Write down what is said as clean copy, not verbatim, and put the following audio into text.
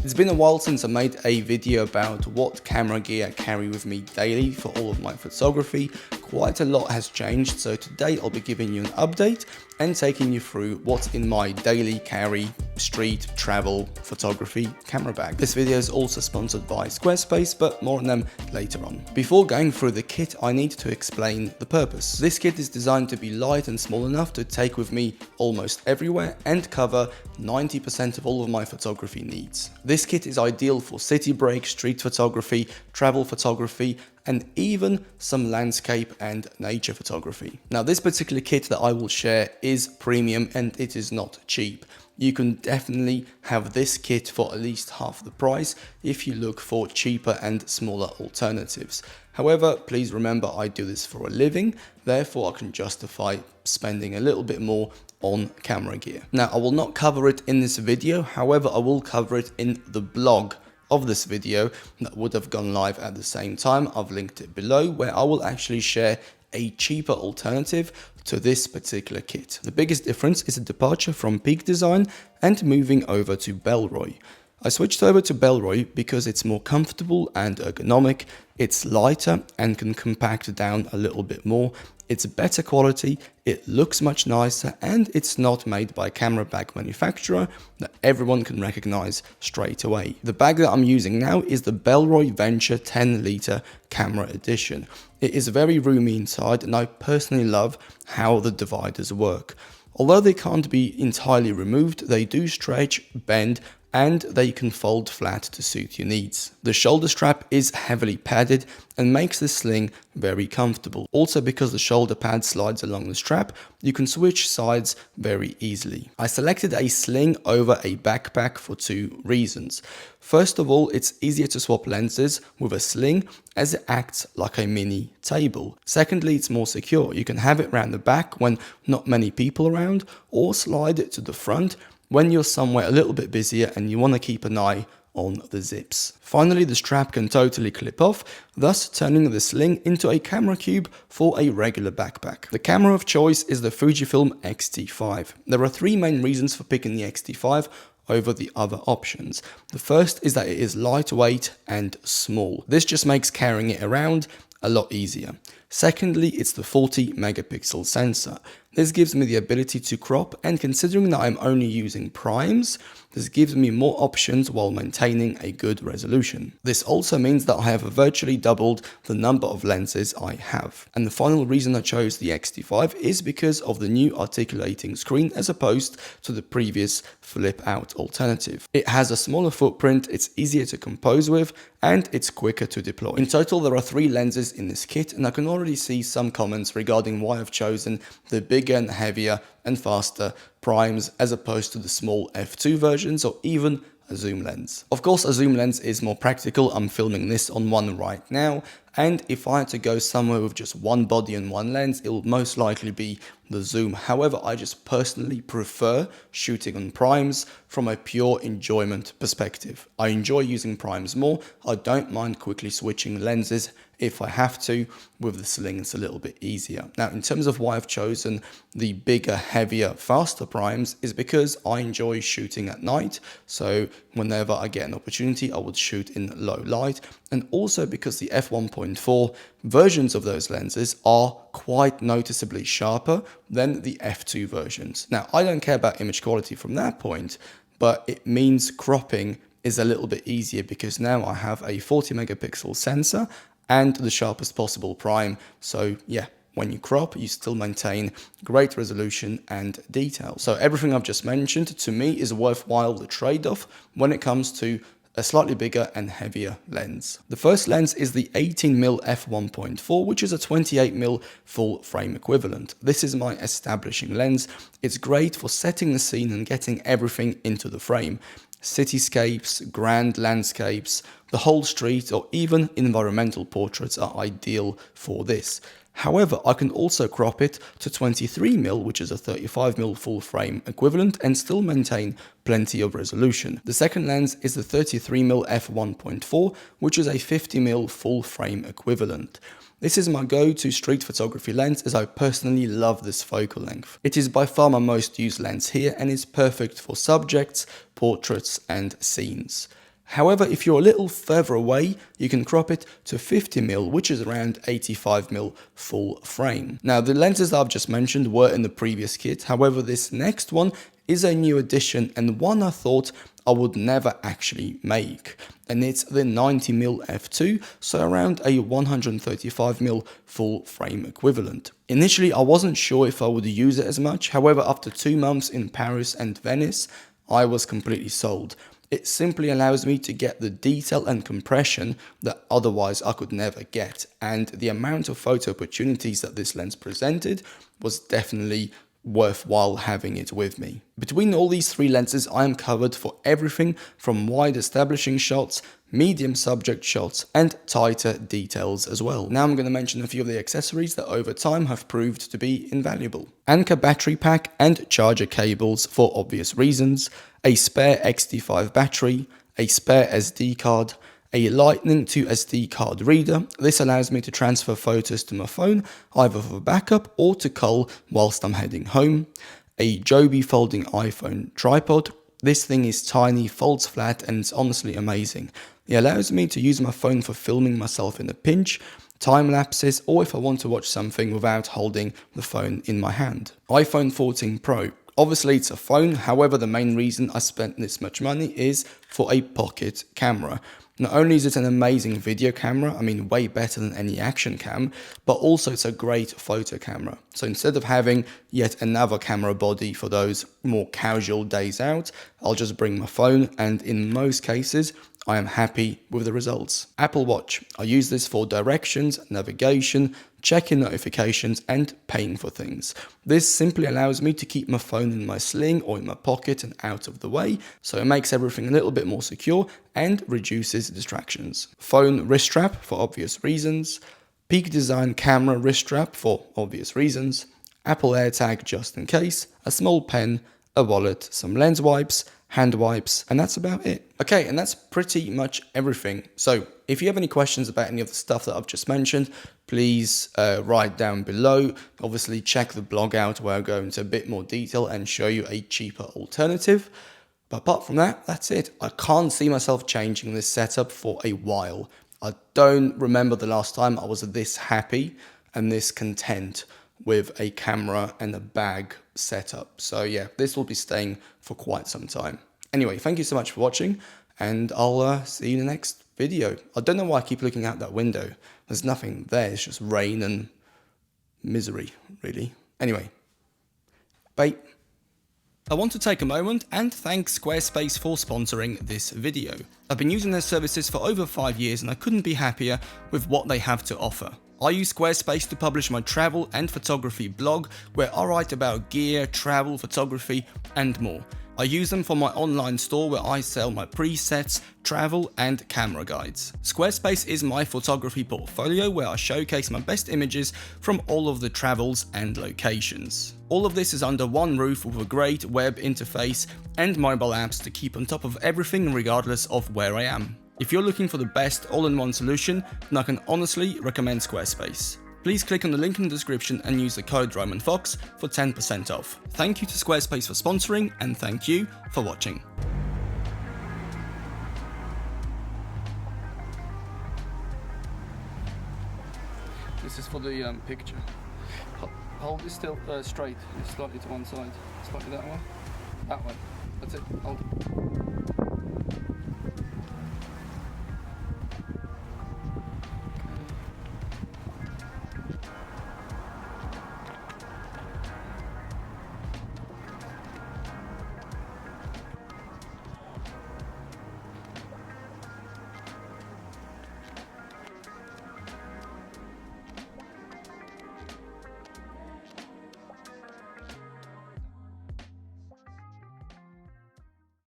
It's been a while since I made a video about what camera gear I carry with me daily for all of my photography. Quite a lot has changed, so today I'll be giving you an update and taking you through what's in my daily carry street travel photography camera bag. This video is also sponsored by Squarespace, but more on them later on. Before going through the kit, I need to explain the purpose. This kit is designed to be light and small enough to take with me almost everywhere and cover 90% of all of my photography needs. This kit is ideal for city break, street photography, travel photography, and even some landscape and nature photography. Now, this particular kit that I will share is premium and it is not cheap. You can definitely have this kit for at least half the price if you look for cheaper and smaller alternatives. However, please remember I do this for a living, therefore I can justify spending a little bit more on camera gear. Now, I will not cover it in this video, however, I will cover it in the blog of this video that would have gone live at the same time. I've linked it below, where I will actually share a cheaper alternative to this particular kit. The biggest difference is a departure from Peak Design and moving over to Bellroy. I switched over to Bellroy because it's more comfortable and ergonomic, it's lighter and can compact down a little bit more, it's better quality, it looks much nicer, and it's not made by a camera bag manufacturer that everyone can recognize straight away. The bag that I'm using now is the Bellroy Venture 10 litre camera edition. It is very roomy inside and I personally love how the dividers work. Although they can't be entirely removed, they do stretch, bend, and they can fold flat to suit your needs. The shoulder strap is heavily padded and makes the sling very comfortable. Also, because the shoulder pad slides along the strap, you can switch sides very easily. I selected a sling over a backpack for two reasons. First of all, it's easier to swap lenses with a sling as it acts like a mini table. Secondly, it's more secure. You can have it around the back when not many people around, or slide it to the front when you're somewhere a little bit busier and you want to keep an eye on the zips. Finally, the strap can totally clip off, thus turning the sling into a camera cube for a regular backpack. The camera of choice is the Fujifilm X-T5. There are three main reasons for picking the X-T5 over the other options. The first is that it is lightweight and small. This just makes carrying it around a lot easier. Secondly, it's the 40 megapixel sensor. This gives me the ability to crop, and considering that I'm only using primes, this gives me more options while maintaining a good resolution. This also means that I have virtually doubled the number of lenses I have. And the final reason I chose the X-T5 is because of the new articulating screen as opposed to the previous flip out alternative. It has a smaller footprint, it's easier to compose with, and it's quicker to deploy. In total, there are 3 lenses in this kit, and I can already see some comments regarding why I've chosen the bigger and heavier and faster primes as opposed to the small f2 versions or even a zoom lens. Of course, a zoom lens is more practical. I'm filming this on one right now, and if I had to go somewhere with just one body and one lens, it will most likely be the zoom. However, I just personally prefer shooting on primes from a pure enjoyment perspective. I enjoy using primes more. I don't mind quickly switching lenses if I have to. With the sling, it's a little bit easier. Now, in terms of why I've chosen the bigger, heavier, faster primes is because I enjoy shooting at night. So whenever I get an opportunity, I would shoot in low light. And also because the f1.4 versions of those lenses are quite noticeably sharper than the f2 versions. Now, I don't care about image quality from that point, but it means cropping is a little bit easier because now I have a 40 megapixel sensor and the sharpest possible prime. So yeah, when you crop, you still maintain great resolution and detail. So everything I've just mentioned to me is worthwhile the trade-off when it comes to a slightly bigger and heavier lens. The first lens is the 18mm f1.4, which is a 28mm full frame equivalent. This is my establishing lens. It's great for setting the scene and getting everything into the frame. Cityscapes, grand landscapes, the whole street, or even environmental portraits are ideal for this. However, I can also crop it to 23mm, which is a 35mm full frame equivalent, and still maintain plenty of resolution. The second lens is the 33mm f1.4, which is a 50mm full frame equivalent. This is my go-to street photography lens as I personally love this focal length. It is by far my most used lens here and is perfect for subjects, portraits and scenes. However, if you're a little further away, you can crop it to 50mm, which is around 85mm full frame. Now, the lenses that I've just mentioned were in the previous kit. However, this next one is a new addition and one I thought I would never actually make. And it's the 90mm f2, so around a 135mm full frame equivalent. Initially, I wasn't sure if I would use it as much. However, after 2 months in Paris and Venice, I was completely sold. It simply allows me to get the detail and compression that otherwise I could never get. And the amount of photo opportunities that this lens presented was definitely worthwhile having it with me. Between all these 3 lenses, I am covered for everything from wide establishing shots, medium subject shots, and tighter details as well. Now I'm going to mention a few of the accessories that over time have proved to be invaluable. Anker battery pack and charger cables for obvious reasons, a spare XT5 battery, a spare SD card, a Lightning to SD card reader. This allows me to transfer photos to my phone, either for backup or to cull whilst I'm heading home. A Joby folding iPhone tripod. This thing is tiny, folds flat, and it's honestly amazing. It allows me to use my phone for filming myself in a pinch, time lapses, or if I want to watch something without holding the phone in my hand. iPhone 14 Pro. Obviously it's a phone, however the main reason I spent this much money is for a pocket camera. Not only is it an amazing video camera, I mean way better than any action cam, but also it's a great photo camera. So instead of having yet another camera body for those more casual days out, I'll just bring my phone, and in most cases I am happy with the results. Apple Watch. I use this for directions, navigation, checking notifications, and paying for things. This simply allows me to keep my phone in my sling or in my pocket and out of the way, so it makes everything a little bit more secure and reduces distractions. Phone wrist strap for obvious reasons. Peak Design camera wrist strap for obvious reasons. Apple AirTag just in case. A small pen, a wallet, some lens wipes, hand wipes, and that's about it. Okay, and that's pretty much everything. So if you have any questions about any of the stuff that I've just mentioned, please write down below. Obviously check the blog out where I go into a bit more detail and show you a cheaper alternative. But apart from that, that's it. I can't see myself changing this setup for a while. I don't remember the last time I was this happy and this content with a camera and a bag setup. So yeah, this will be staying for quite some time. Anyway, thank you so much for watching, and I'll see you in the next video. I don't know why I keep looking out that window. There's nothing there, it's just rain and misery, really. Anyway, bye. I want to take a moment and thank Squarespace for sponsoring this video. I've been using their services for over 5 years and I couldn't be happier with what they have to offer. I use Squarespace to publish my travel and photography blog, where I write about gear, travel, photography, and more. I use them for my online store where I sell my presets, travel, and camera guides. Squarespace is my photography portfolio where I showcase my best images from all of the travels and locations. All of this is under one roof with a great web interface and mobile apps to keep on top of everything regardless of where I am. If you're looking for the best all-in-one solution, then I can honestly recommend Squarespace. Please click on the link in the description and use the code RomanFox for 10% off. Thank you to Squarespace for sponsoring, and thank you for watching. This is for the picture. Hold this still straight, slightly to one side, slightly that way. That way. That's it. Hold.